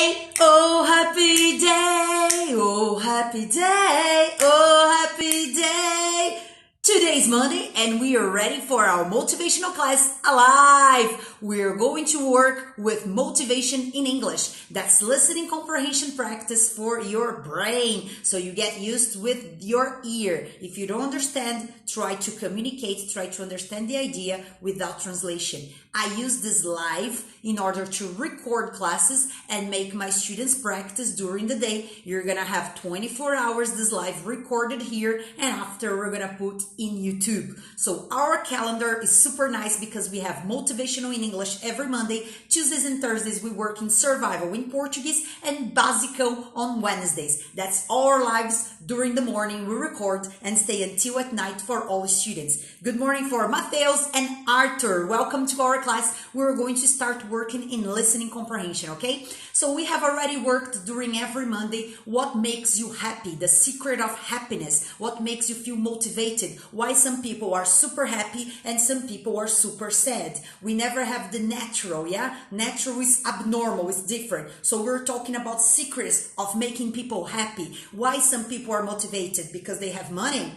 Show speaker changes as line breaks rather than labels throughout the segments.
Oh happy day, oh happy day, oh happy day. Today's Monday and we are ready for our motivational class alive. We're going to work with motivation in English. That's listening comprehension practice for your brain. So you get used with your ear. If you don't understand, try to communicate, try to understand the idea without translation. I use this live in order to record classes and make my students practice during the day. You're gonna have 24 hours this live recorded here, and after we're gonna put in YouTube. So our calendar is super nice because we have motivational in English every Monday. Tuesdays and Thursdays we work in survival in Portuguese and básico on Wednesdays. That's our lives during the morning. We record and stay until at night for all students. Good morning for Mateus and Arthur. Welcome to our class. We're going to start working in listening comprehension, okay? So we have already worked during every Monday what makes you happy, the secret of happiness, what makes you feel motivated, why some people are super happy and some people are super sad. We never have the natural, yeah? Natural is abnormal, it's different. So we're talking about secrets of making people happy. Why some people are motivated? Because they have money,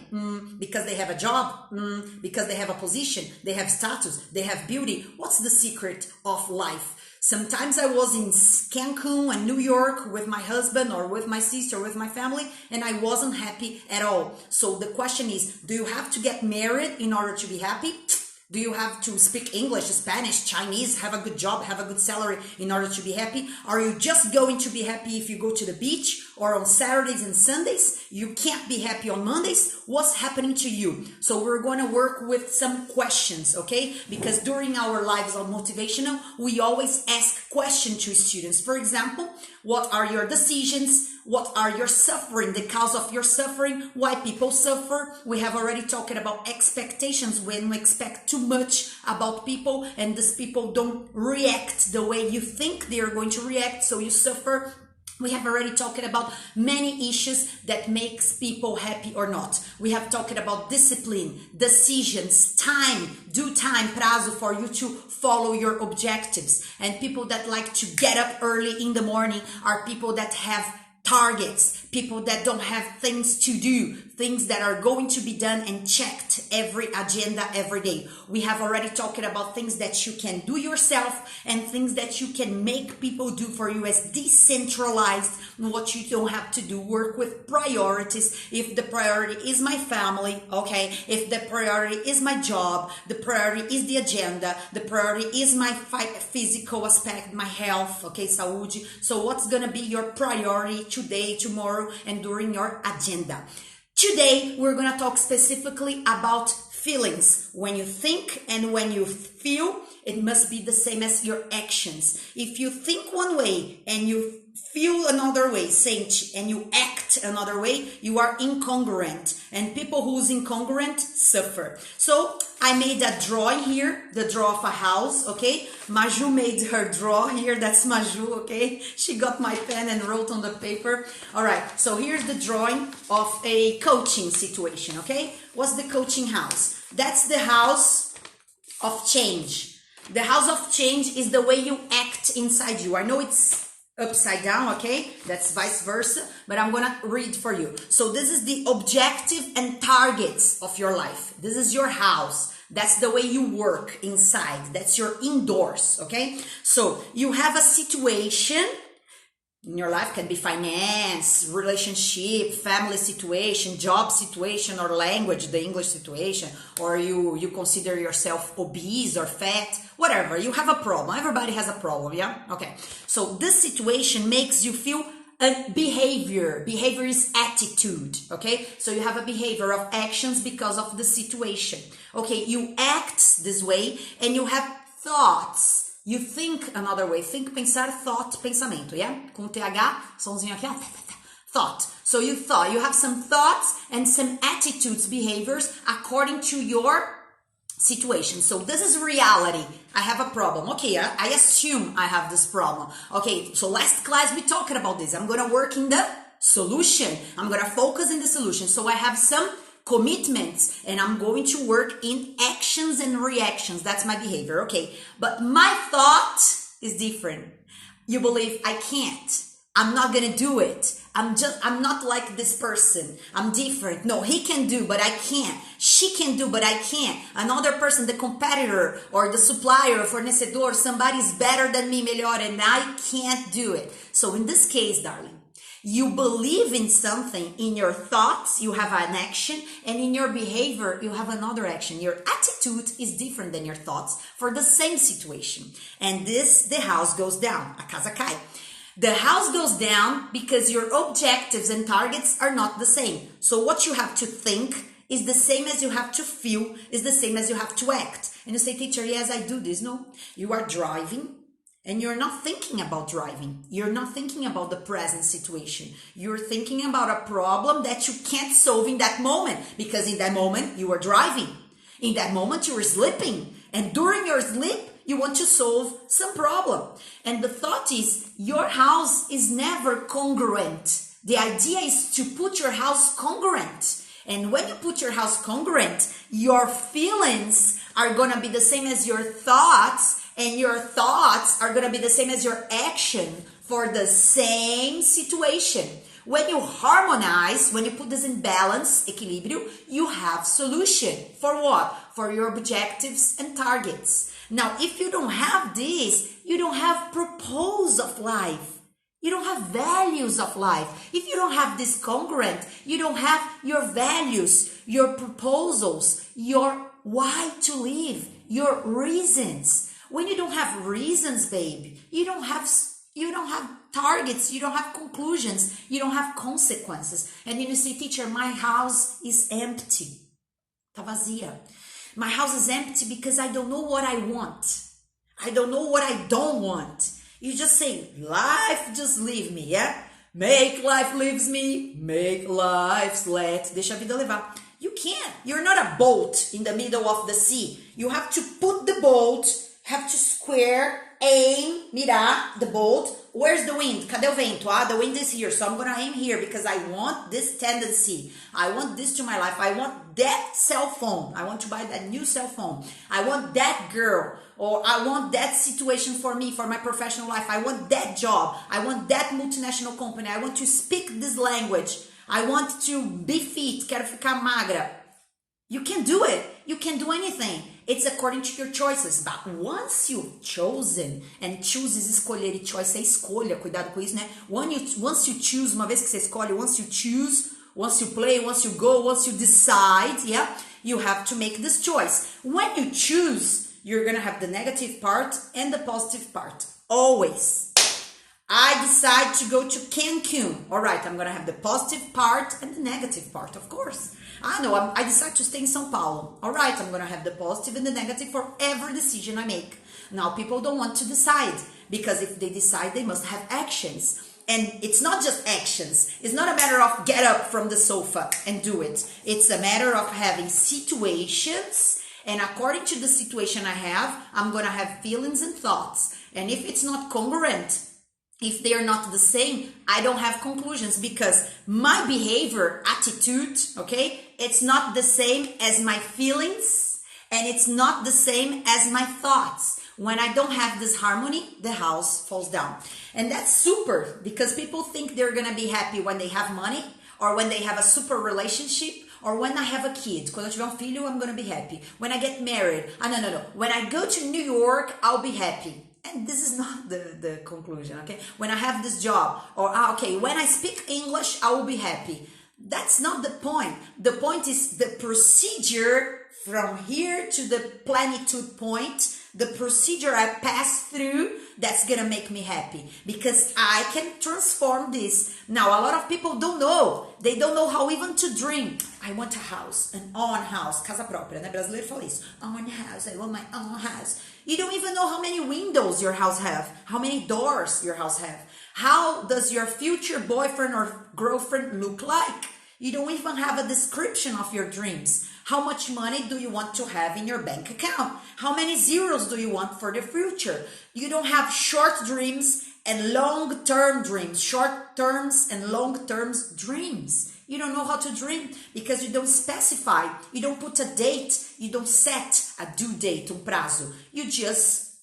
because they have a job, because they have a position, they have status, they have beauty. What's the secret of life? Sometimes I was in Cancun and New York with my husband or with my sister, with my family, and I wasn't happy at all. So the question is, do you have to get married in order to be happy? Do you have to speak English, Spanish, Chinese, have a good job, have a good salary in order to be happy? Are you just going to be happy if you go to the beach or on Saturdays and Sundays? You can't be happy on Mondays? What's happening to you? So we're going to work with some questions, okay? Because during our lives on motivational, we always ask questions to students. For example, what are your decisions? What are your suffering? The cause of your suffering? Why people suffer? We have already talked about expectations, when we expect too much about people and these people don't react the way you think they are going to react, so you suffer. We have already talked about many issues that makes people happy or not. We have talked about discipline, decisions, time, due time, prazo, for you to follow your objectives. And people that like to get up early in the morning are people that have targets, people that don't have things to do, things that are going to be done and checked every agenda every day. We have already talked about things that you can do yourself and things that you can make people do for you as decentralized, what you don't have to do. Work with priorities. If the priority is my family, okay, if the priority is my job, the priority is the agenda, the priority is my physical aspect, my health, okay, saúde. So what's gonna be your priority today, tomorrow, and during your agenda? Today, we're going to talk specifically about feelings. When you think and when you feel, it must be the same as your actions. If you think one way and you feel another way, and you act another way, you are incongruent. And people who's incongruent suffer. So I made a drawing here, the draw of a house, okay? Maju made her draw here. That's Maju, okay? She got my pen and wrote on the paper. All right, so here's the drawing of a coaching situation, okay? What's the coaching house? That's the house of change. The house of change is the way you act inside you. I know it's upside down, okay? That's vice versa, but I'm gonna read for you. So this is the objective and targets of your life. This is your house. That's the way you work inside. That's your indoors, okay? So you have a situation in your life, can be finance, relationship, family situation, job situation, or language, the English situation, or you consider yourself obese or fat, whatever. You have a problem. Everybody has a problem, yeah? Okay. So this situation makes you feel a behavior. Behavior is attitude, okay? So you have a behavior of actions because of the situation. Okay, you act this way and you have thoughts. You think another way. Think, pensar, thought, pensamento, yeah? Com TH, somzinho aqui, thought. So you thought, you have some thoughts and some attitudes, behaviors according to your situation. So this is reality. I have a problem. Okay, I assume I have this problem. Okay, so last class we talked about this. I'm going to work in the solution. I'm going to focus in the solution. So I have some commitments and I'm going to work in actions and reactions. That's my behavior. Okay, but my thought is different. You believe, I can't. I'm not gonna do it. I'm not like this person. I'm different. No, he can do, but I can't. She can do, but I can't. Another person, the competitor or the supplier, fornecedor, somebody's better than me, melhor, and I can't do it. So in this case, darling, you believe in something, in your thoughts, you have an action, and in your behavior, you have another action. Your attitude is different than your thoughts for the same situation. And the house goes down. A casa cai. The house goes down because your objectives and targets are not the same. So what you have to think is the same as you have to feel, is the same as you have to act. And you say, teacher, yes, I do this. No, you are driving and you're not thinking about driving. You're not thinking about the present situation. You're thinking about a problem that you can't solve in that moment, because in that moment you are driving. In that moment you were sleeping, and during your sleep you want to solve some problem. And the thought is, your house is never congruent. The idea is to put your house congruent. And when you put your house congruent, your feelings are going to be the same as your thoughts, and your thoughts are going to be the same as your action for the same situation. When you harmonize, when you put this in balance, equilíbrio, you have solution. For what? For your objectives and targets. Now, if you don't have this, you don't have purpose of life. You don't have values of life. If you don't have this congruent, you don't have your values, your proposals, your why to live, your reasons. When you don't have reasons, babe, you don't have targets, you don't have conclusions, you don't have consequences. And then you say, teacher, my house is empty. Tá vazia. My house is empty because I don't know what I want. I don't know what I don't want. You just say, life just leave me, yeah? Make life leaves me, make life let. Deixa a vida levar. You can't. You're not a boat in the middle of the sea. You have to put the boat, have to square, aim, mirar the boat. Where's the wind? Cadê o vento? The wind is here, so I'm going to aim here because I want this tendency. I want this to my life. I want that cell phone. I want to buy that new cell phone. I want that girl, or I want that situation for me, for my professional life. I want that job. I want that multinational company. I want to speak this language. I want to be fit. Quero ficar magra. You can do it. You can do anything. It's according to your choices. But once you've chosen, and choose is escolher, e choice é escolha, cuidado com isso, né? Once you choose, uma vez que você escolhe, once you choose, once you play, once you go, once you decide, yeah, you have to make this choice. When you choose, you're gonna have the negative part and the positive part. Always. I decide to go to Cancun. All right, I'm gonna have the positive part and the negative part, of course. I decide to stay in São Paulo. All right, I'm going to have the positive and the negative for every decision I make. Now, people don't want to decide, because if they decide, they must have actions. And it's not just actions. It's not a matter of get up from the sofa and do it. It's a matter of having situations, and according to the situation I have, I'm going to have feelings and thoughts. And if it's not congruent, if they are not the same, I don't have conclusions, because my behavior, attitude, okay, it's not the same as my feelings, and it's not the same as my thoughts. When I don't have this harmony, the house falls down. And that's super, because people think they're gonna be happy when they have money, or when they have a super relationship, or when I have a kid. Quando eu tiver filho, I'm gonna be happy. When I get married, no. When I go to New York, I'll be happy. And this is not the conclusion, okay? When I have this job, or okay, when I speak English, I will be happy. That's not the point. The point is the procedure from here to the plenitude point, the procedure I pass through, that's gonna make me happy, because I can transform this. Now, a lot of people don't know. They don't know how even to dream. I want a house, an own house, casa própria, né? Brasileiro fala isso. Own house, I want my own house. You don't even know how many windows your house have, how many doors your house have. How does your future boyfriend or girlfriend look like? You don't even have a description of your dreams. How much money do you want to have in your bank account? How many zeros do you want for the future? You don't have short dreams and long-term dreams, short terms and long-term dreams. You don't know how to dream because you don't specify. You don't put a date. You don't set a due date, prazo. You just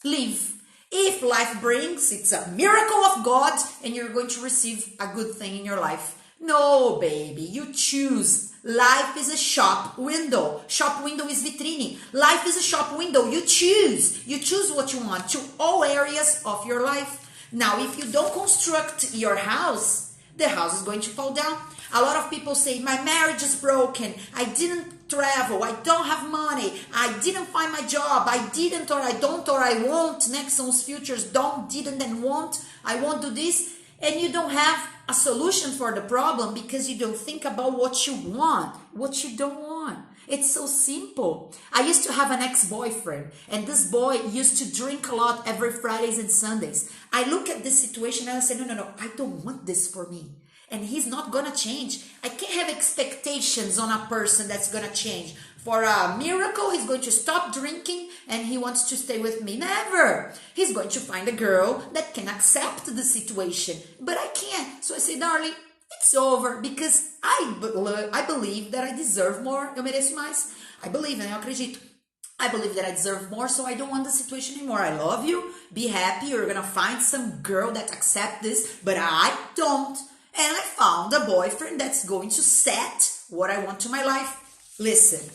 live. If life brings, it's a miracle of God and you're going to receive a good thing in your life. No, baby, you choose. Life is a shop window. Shop window is vitrine. Life is a shop window. You choose. You choose what you want to all areas of your life. Now, if you don't construct your house, the house is going to fall down. A lot of people say, my marriage is broken. I didn't travel. I don't have money. I didn't find my job. I didn't, or I don't, or I won't. Next son's futures don't, didn't, and won't. I won't do this. And you don't have a solution for the problem because you don't think about what you want, what you don't want. It's so simple. I used to have an ex-boyfriend, and this boy used to drink a lot every Fridays and Sundays. I look at this situation and I say, no, I don't want this for me. And he's not going to change. I can't have expectations on a person that's going to change. For a miracle, he's going to stop drinking and he wants to stay with me. Never. He's going to find a girl that can accept the situation. But I can't. So I say, darling, it's over because I believe that I deserve more. Eu mereço mais. I believe, and eu acredito. I believe that I deserve more, so I don't want the situation anymore. I love you. Be happy. You're going to find some girl that accepts this, but I don't. And I found a boyfriend that's going to set what I want to my life. Listen,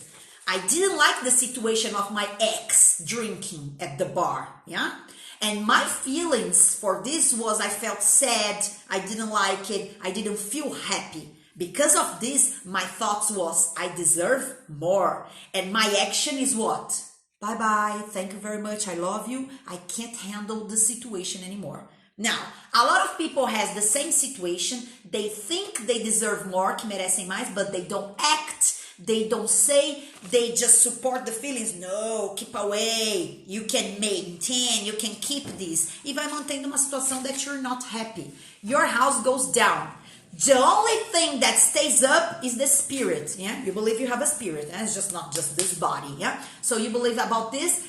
I didn't like the situation of my ex drinking at the bar, yeah? And my feelings for this was I felt sad, I didn't like it, I didn't feel happy. Because of this, my thoughts was, I deserve more. And my action is what? Bye-bye, thank you very much, I love you, I can't handle the situation anymore. Now, a lot of people has the same situation. They think they deserve more, que merecem mais, but they don't act. They don't say. They just support the feelings. No, keep away. You can maintain. You can keep this. E vai mantendo uma situação that you're not happy. Your house goes down. The only thing that stays up is the spirit, yeah? You believe you have a spirit, and it's just not just this body, yeah? So you believe about this,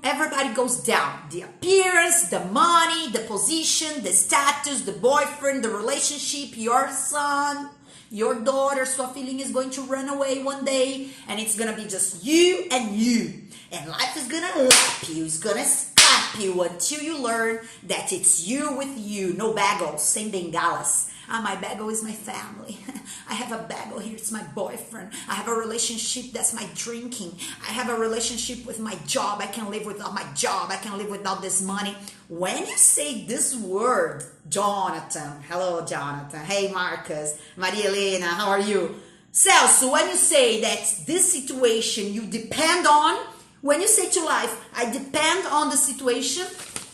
everybody goes down. The appearance, the money, the position, the status, the boyfriend, the relationship, your son, your daughter, sua filhinha is going to run away one day, and it's gonna be just you and you. And life is gonna lap you, it's gonna slap you until you learn that it's you with you, no bagels, sem bengalas. My bagel is my family. I have a bagel here, it's my boyfriend. I have a relationship, that's my drinking. I have a relationship with my job. I can live without my job. I can live without this money. When you say this word, Jonathan, hello Jonathan, hey Marcus, Maria Helena, how are you? Celso, when you say that this situation you depend on, when you say to life, I depend on the situation,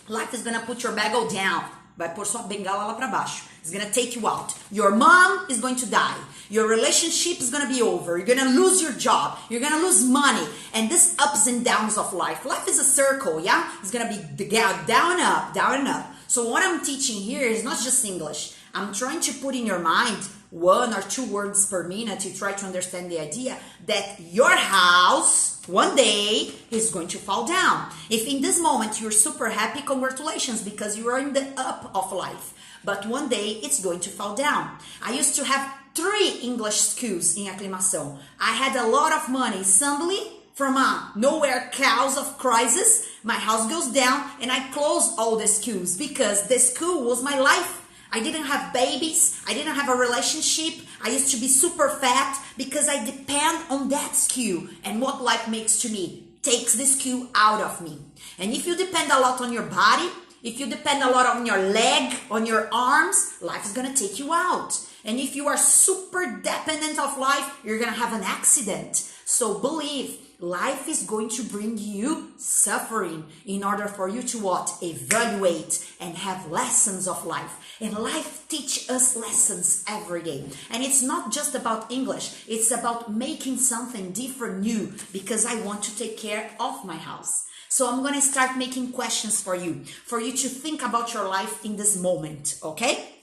life is gonna put your bagel down. Vai pôr sua bengala lá pra baixo. It's gonna take you out. Your mom is going to die. Your relationship is gonna be over. You're gonna lose your job. You're gonna lose money. And this ups and downs of life. Life is a circle, yeah? It's gonna be down, up, down, and up. So what I'm teaching here is not just English. I'm trying to put in your mind 1 or 2 words per minute to try to understand the idea that your house one day is going to fall down. If in this moment you're super happy, congratulations, because you are in the up of life. But one day it's going to fall down. I used to have 3 English schools in acclimação. I had a lot of money. Suddenly, from a nowhere chaos of crisis, my house goes down and I close all the schools because the school was my life. I didn't have babies. I didn't have a relationship. I used to be super fat because I depend on that skill. And what life makes to me takes the skill out of me. And if you depend a lot on your body, if you depend a lot on your leg, on your arms, life is going to take you out. And if you are super dependent of life, you're going to have an accident. So believe, life is going to bring you suffering in order for you to what? Evaluate and have lessons of life. And life teaches us lessons every day. And it's not just about English. It's about making something different new because I want to take care of my house. So I'm going to start making questions for you to think about your life in this moment, okay?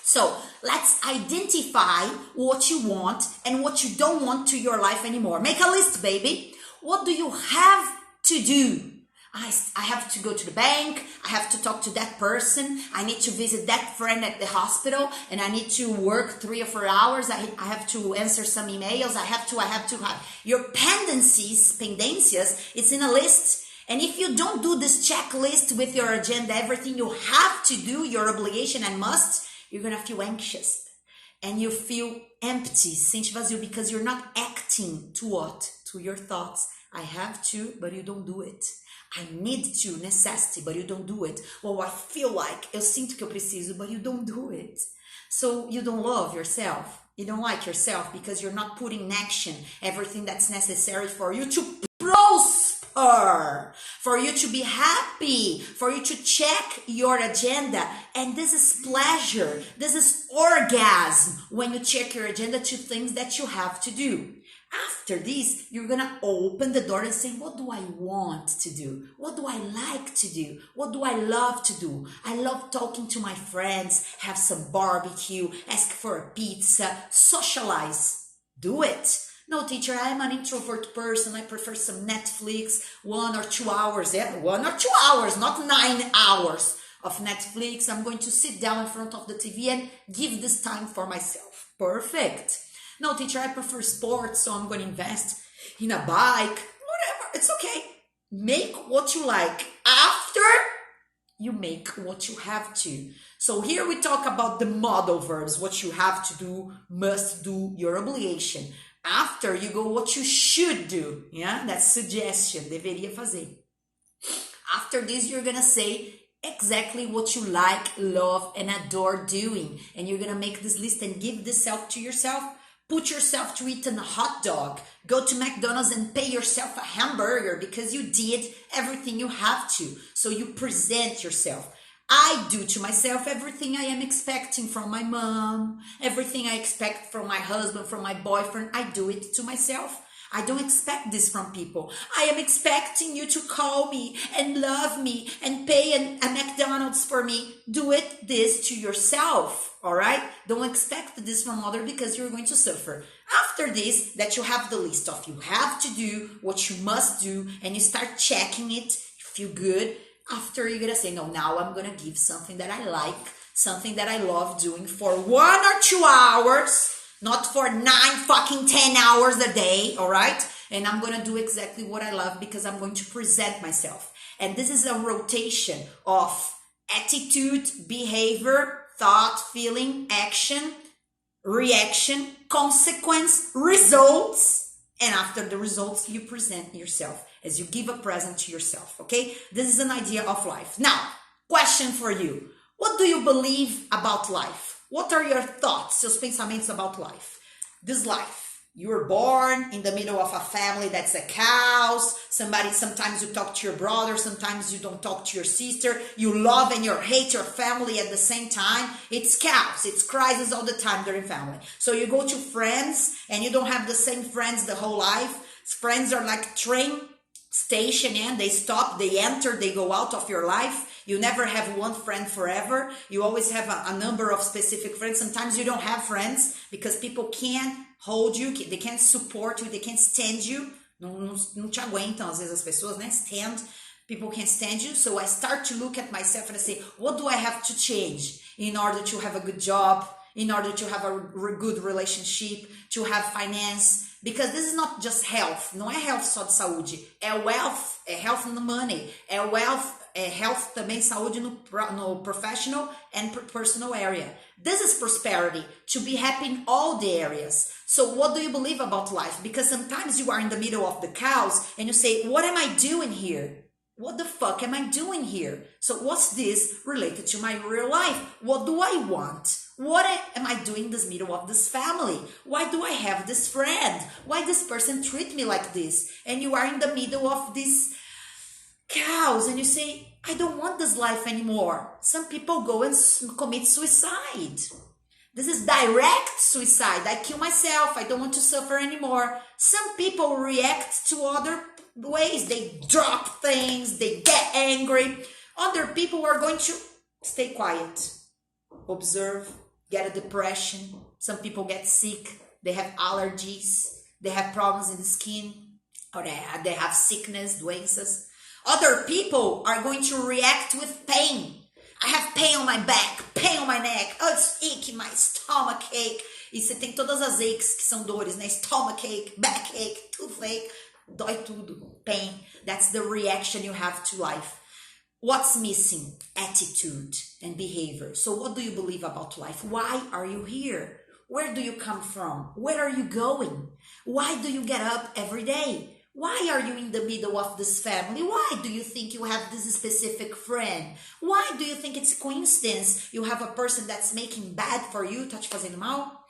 So let's identify what you want and what you don't want to your life anymore. Make a list, baby. What do you have to do? I have to go to the bank. I have to talk to that person. I need to visit that friend at the hospital, and I need to work 3 or 4 hours. I have to answer some emails. I have to. Your pendências, it's in a list. And if you don't do this checklist with your agenda, everything you have to do, your obligation and must, you're going to feel anxious. And you feel empty, sente vazio, because you're not acting to what? To your thoughts. I have to, but you don't do it. I need to, necessity, but you don't do it. Or I feel like, eu sinto que eu preciso, but you don't do it. So you don't love yourself. You don't like yourself because you're not putting in action everything that's necessary for you to prosper, for you to be happy, for you to check your agenda. And this is pleasure. This is orgasm when you check your agenda to things that you have to do. After this, you're going to open the door and say, what do I want to do? What do I like to do? What do I love to do? I love talking to my friends, have some barbecue, ask for a pizza, socialize. Do it. No, teacher, I am an introvert person. I prefer some Netflix, 1 or 2 hours. Yeah, 1 or 2 hours, not 9 hours of Netflix. I'm going to sit down in front of the TV and give this time for myself. Perfect. No, teacher, I prefer sports, so I'm going to invest in a bike. Whatever, it's okay. Make what you like. After, you make what you have to. So here we talk about the modal verbs, what you have to do, must do, your obligation. After, you go what you should do. Yeah, that's suggestion, deveria fazer. After this, you're going to say exactly what you like, love, and adore doing. And you're going to make this list and give this self to yourself. Put yourself to eat a hot dog. Go to McDonald's and pay yourself a hamburger because you did everything you have to. So you present yourself. I do to myself everything I am expecting from my mom, everything I expect from my husband, from my boyfriend. I do it to myself. I don't expect this from people. I am expecting you to call me and love me and pay a McDonald's for me. Do this to yourself, all right? Don't expect this from others because you're going to suffer. After this, that you have the list of you have to do, what you must do, and you start checking it, you feel good. After, you're going to say, no, now I'm going to give something that I like, something that I love doing for 1 or 2 hours. Not for 10 hours a day, all right? And I'm going to do exactly what I love because I'm going to present myself. And this is a rotation of attitude, behavior, thought, feeling, action, reaction, consequence, results. And after the results, you present yourself as you give a present to yourself, okay? This is an idea of life. Now, question for you. What do you believe about life? What are your thoughts, seus pensamentos about life? This life, you were born in the middle of a family that's a chaos. Sometimes you talk to your brother, sometimes you don't talk to your sister. You love and you hate your family at the same time. It's chaos, it's crisis all the time during family. So you go to friends and you don't have the same friends the whole life. Friends are like train station, and they stop, they enter, they go out of your life. You never have one friend forever. You always have a number of specific friends. Sometimes you don't have friends because people can't hold you, they can't support you, they can't stand you. Não te aguentam, às vezes, as pessoas, né? Stand. People can't stand you. So I start to look at myself and I say, what do I have to change in order to have a good job, in order to have a good relationship, to have finance? Because this is not just health. Não é health só de saúde. É wealth, é health no money. É wealth, é health também, saúde no professional and personal area. This is prosperity, to be happy in all the areas. So what do you believe about life? Because sometimes you are in the middle of the chaos and you say, what am I doing here? What the fuck am I doing here? So what's this related to my real life? What do I want? What am I doing in this middle of this family? Why do I have this friend? Why this person treat me like this? And you are in the middle of this chaos and you say, I don't want this life anymore. Some people go and commit suicide. This is direct suicide. I kill myself. I don't want to suffer anymore. Some people react to other ways. They drop things. They get angry. Other people are going to stay quiet, observe, get a depression. Some people get sick. They have allergies. They have problems in the skin. Or they have sickness, doenças. Other people are going to react with pain. I have pain on my back, pain on my neck. Oh, it's ache, my stomach ache. E você tem todas as aches que são dores, né? Stomach ache, back ache, toothache. Dói tudo. Pain. That's the reaction you have to life. What's missing? Attitude and behavior. So what do you believe about life? Why are you here? Where do you come from? Where are you going? Why do you get up every day? Why are you in the middle of this family? Why do you think you have this specific friend? Why do you think it's coincidence you have a person that's making bad for you, tá te fazendo mal?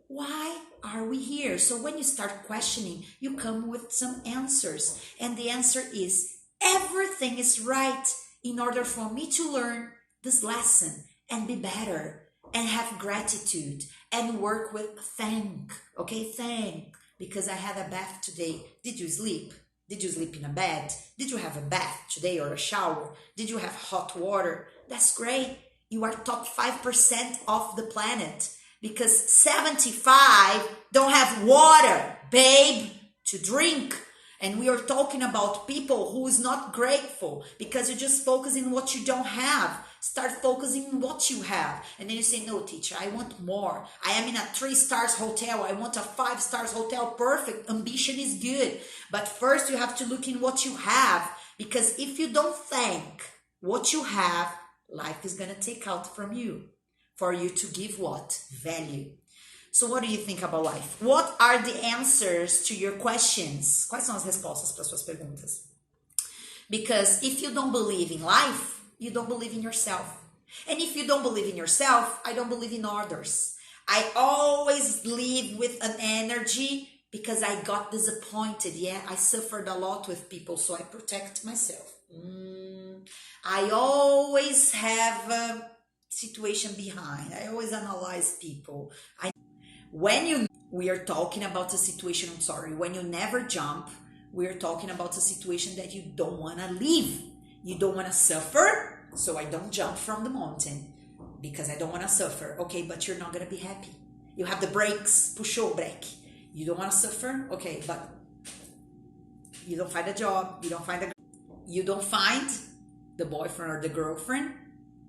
Why are we here? So when you start questioning, you come with some answers. And the answer is, everything is right in order for me to learn this lesson and be better and have gratitude and work with thank. Okay, thank. Because I had a bath today. Did you sleep? Did you sleep in a bed? Did you have a bath today or a shower? Did you have hot water? That's great. You are top 5% of the planet because 75 don't have water, babe, to drink. And we are talking about people who is not grateful because you just focus in what you don't have. Start focusing on what you have. And then you say, no, teacher, I want more. I am in a 3-star hotel. I want a 5-star hotel. Perfect. Ambition is good. But first you have to look in what you have. Because if you don't thank what you have, life is going to take out from you. For you to give what? Value. So what do you think about life? What are the answers to your questions? Quais são as respostas para suas perguntas? Because if you don't believe in life, you don't believe in yourself. And if you don't believe in yourself, I don't believe in others. I always live with an energy because I got disappointed. Yeah, I suffered a lot with people, so I protect myself. I always have a situation behind. I always analyze people. We are talking about a situation, when you never jump, we're talking about a situation that you don't want to live. You don't want to suffer, so I don't jump from the mountain because I don't want to suffer. Okay, but you're not going to be happy. You have the brakes, puxou o break. You don't want to suffer, okay, but you don't find a job, you don't find the boyfriend or the girlfriend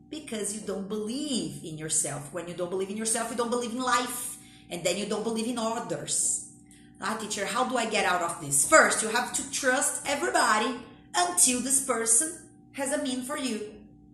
because you don't believe in yourself. When you don't believe in yourself, you don't believe in life. And then you don't believe in others. Teacher, how do I get out of this? First, you have to trust everybody until this person has a mean for you.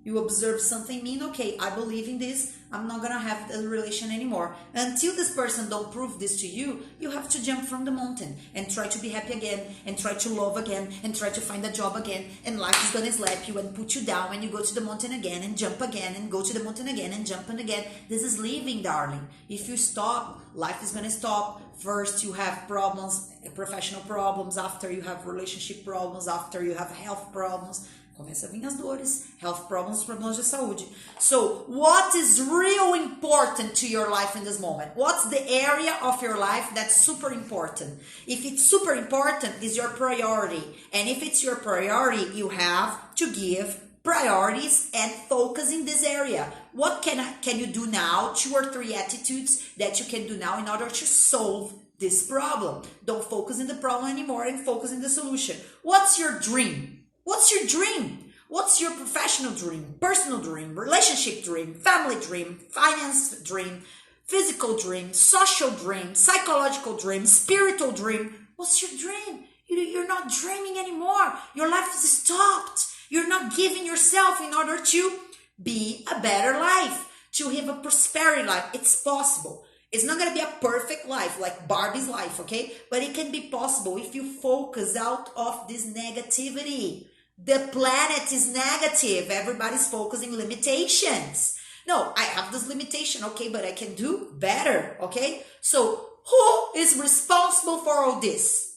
You observe something mean, okay, I believe in this, I'm not gonna have a relation anymore. Until this person don't prove this to you, you have to jump from the mountain and try to be happy again, and try to love again, and try to find a job again, and life is gonna slap you and put you down, and you go to the mountain again, and jump again, and go to the mountain again, and jump again. This is living, darling. If you stop, life is gonna stop. First, you have problems, professional problems, after you have relationship problems, after you have health problems. Começa a vir as dores, health problems, problemas de saúde. So, what is real important to your life in this moment? What's the area of your life that's super important? If it's super important, it's your priority. And if it's your priority, you have to give priorities and focus in this area. What can you do now? 2 or 3 attitudes that you can do now in order to solve this problem. Don't focus on the problem anymore and focus on the solution. What's your dream? What's your dream? What's your professional dream, personal dream, relationship dream, family dream, finance dream, physical dream, social dream, psychological dream, spiritual dream? What's your dream? You're not dreaming anymore. Your life is stopped. You're not giving yourself in order to be a better life, to have a prosperity life. It's possible. It's not going to be a perfect life like Barbie's life, okay? But it can be possible if you focus out of this negativity. The planet is negative. Everybody's focusing limitations. No, I have this limitation, okay, but I can do better, okay? So who is responsible for all this?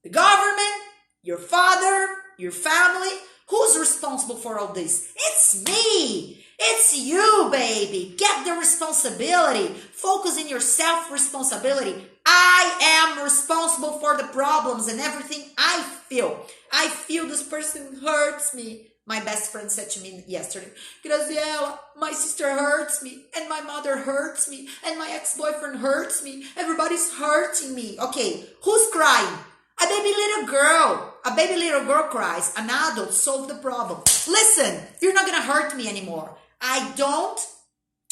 The government, your father, your family. Who's responsible for all this? It's me. It's you, baby. Get the responsibility. Focus in your self-responsibility. I am responsible for the problems and everything I feel. I feel this person hurts me. My best friend said to me yesterday, Graziella, my sister hurts me, and my mother hurts me, and my ex-boyfriend hurts me. Everybody's hurting me. Okay, who's crying? A baby little girl. A baby little girl cries. An adult solved the problem. Listen, you're not going to hurt me anymore. I don't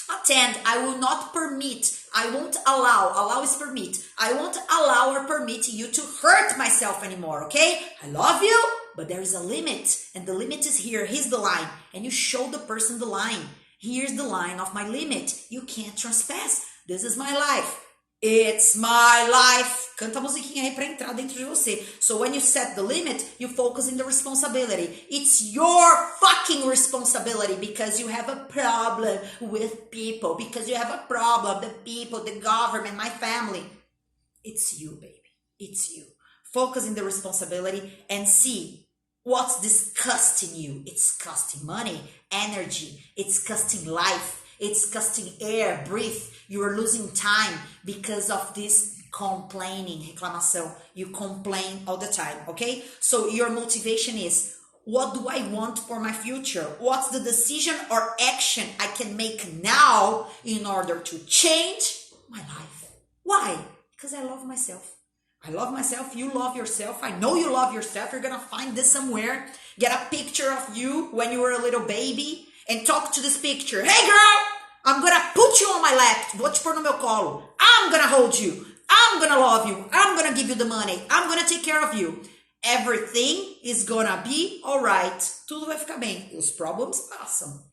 attend. I will not permit I won't allow is permit. I won't allow or permit you to hurt myself anymore, okay? I love you, but there is a limit, and the limit is here. Here's the line, and you show the person the line. Here's the line of my limit. You can't trespass. This is my life. It's my life. Canta a musiquinha aí pra entrar dentro de você. So when you set the limit, you focus in the responsibility. It's your fucking responsibility because you have a problem with people. Because you have a problem, the people, the government, my family. It's you, baby. It's you. Focus in the responsibility and see what's disgusting you. It's costing money, energy. It's costing life. It's costing air, breath. You are losing time because of this complaining, reclamação. You complain all the time, okay? So your motivation is, what do I want for my future? What's the decision or action I can make now in order to change my life? Why? Because I love myself. I love myself. You love yourself. I know you love yourself. You're going to find this somewhere. Get a picture of you when you were a little baby and talk to this picture. Hey, girl, I'm going to put you on my lap. Vou te pôr no meu colo. I'm going to hold you. I'm going to love you. I'm going to give you the money. I'm going to take care of you. Everything is going to be all right. Tudo vai ficar bem. Os problemas passam.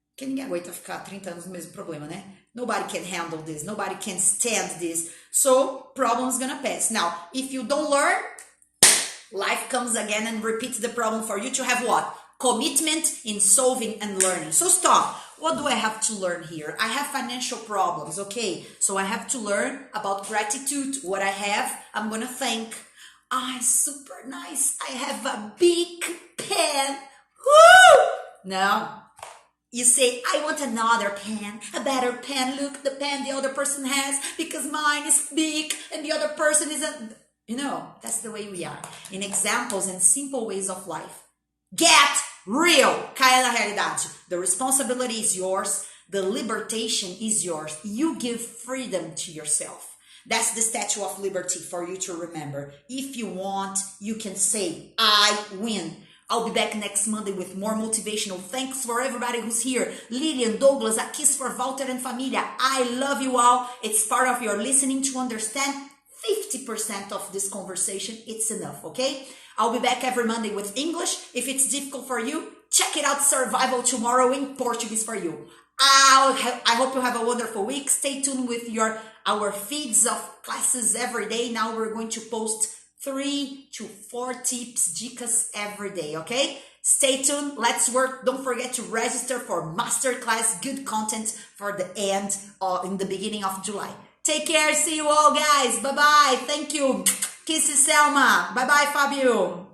Porque ninguém aguenta ficar 30 anos no mesmo problema, né? Nobody can handle this. Nobody can stand this. So, problem's going to pass. Now, if you don't learn, life comes again and repeats the problem for you to have what? Commitment in solving and learning. So stop. What do I have to learn here? I have financial problems, okay? So I have to learn about gratitude. What I have, I'm gonna thank. Ah, super nice. I have a big pen. Woo! No. You say, I want another pen, a better pen. Look, the pen the other person has because mine is big and the other person isn't. You know, that's the way we are. In examples and simple ways of life. Get real. Caia na realidade. The responsibility is yours. The libertation is yours. You give freedom to yourself. That's the Statue of Liberty for you to remember. If you want, you can say, I win. I'll be back next Monday with more motivational. Thanks for everybody who's here. Lillian, Douglas, a kiss for Walter and Familia. I love you all. It's part of your listening to understand 50% of this conversation. It's enough, okay? I'll be back every Monday with English. If it's difficult for you, check it out. Survival Tomorrow in Portuguese for you. I hope you have a wonderful week. Stay tuned with our feeds of classes every day. Now we're going to post 3 to 4 tips, dicas every day, okay? Stay tuned. Let's work. Don't forget to register for masterclass, good content for the end in the beginning of July. Take care. See you all, guys. Bye-bye. Thank you. Kisses, Selma. Bye-bye, Fabio.